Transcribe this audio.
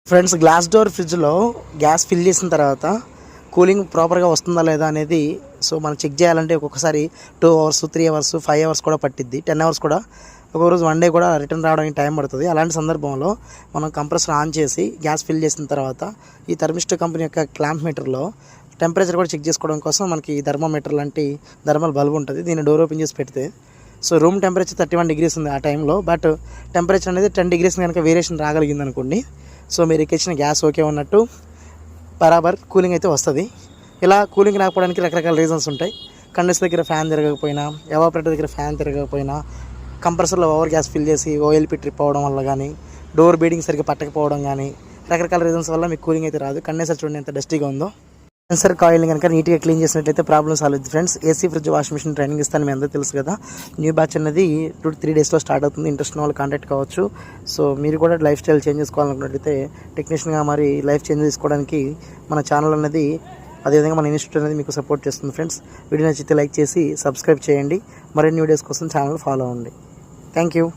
Friends, glass door ఫ్రిడ్జ్లో gas fill చేసిన తర్వాత కూలింగ్ ప్రాపర్గా వస్తుందా లేదా అనేది మనం చెక్ చేయాలంటే ఒక్కొక్కసారి 2 అవర్స్, 3 అవర్స్, 5 అవర్స్ కూడా పట్టిద్ది, 10 అవర్స్ కూడా, ఒక్కొక్కరోజు 1 డే కూడా రిటర్న్ రావడానికి టైం పడుతుంది. అలాంటి సందర్భంలో మనం కంప్రెసర్ ఆన్ చేసి గ్యాస్ ఫిల్ చేసిన తర్వాత ఈ థర్మిస్టర్ కంపెనీ యొక్క క్లాంప్ మీటర్లో టెంపరేచర్ కూడా చెక్ చేసుకోవడం కోసం మనకి థర్మోమీటర్ లాంటి థర్మల్ బల్బ్ ఉంటుంది. దీన్ని డోర్ ఓపెన్ చేసి పెడితే రూమ్ టెంపరేచర్ 31 degrees ఉంది ఆ టైంలో, బట్ టెంపరేచర్ అనేది 10 degrees కనుక వేరియేషన్ రాగలిగింది అనుకోండి, మీరు ఎక్కించిన గ్యాస్ ఓకే ఉన్నట్టు, బరాబర్ కూలింగ్ అయితే వస్తుంది. ఇలా కూలింగ్ రాకపోవడానికి రకరకాల రీజన్స్ ఉంటాయి. కండెన్సర్ దగ్గర ఫ్యాన్ తిరగకపోయినా, ఎవాపరేటర్ దగ్గర ఫ్యాన్ తిరగకపోయినా, కంప్రెసర్లో ఓవర్ గ్యాస్ ఫిల్ చేసి ఓఎల్పి ట్రిప్ అవ్వడం వల్ల కానీ, డోర్ బీడింగ్ సరిగ్గా పట్టకపోవడం కానీ, రకరకాల రీజన్స్ వల్ల మీకు కూలింగ్ అయితే రాదు. కండెన్సర్ చూడండి ఎంత డస్టీగా ఉందో. కండెన్సర్ కాయిల్ని కనుక నీట్గా క్లీన్ చేసినట్లయితే ప్రాబ్లమ్ సాల్వ్ అవుతుంది. Friends, AC, fridge, washing machine training ఇస్తాను, మీ అందరూ తెలుసు కదా. న్యూ బ్యాచ్ అనేది 2-3 daysలో స్టార్ట్ అవుతుంది. ఇంట్రెస్ట్ ఉన్న వాళ్ళు కాంటాక్ట్ కావచ్చు. మీరు కూడా లైఫ్ స్టైల్ చేంజ్ చేసుకోవాలనుకున్నట్లయితే, టెక్నీషియన్గా మరి లైఫ్ చేంజ్ చేసుకోవడానికి మన ఛానల్ అనేది, అదేవిధంగా మన ఇన్స్టిట్యూట్ అనేది మీకు సపోర్ట్ చేస్తుంది. ఫ్రెండ్స్, వీడియో నచ్చితే లైక్ చేసి సబ్స్క్రైబ్ చేయండి. మరిన్ని వీడియోస్ కోసం ఛానల్ ఫాలో అవ్వండి. Thank you.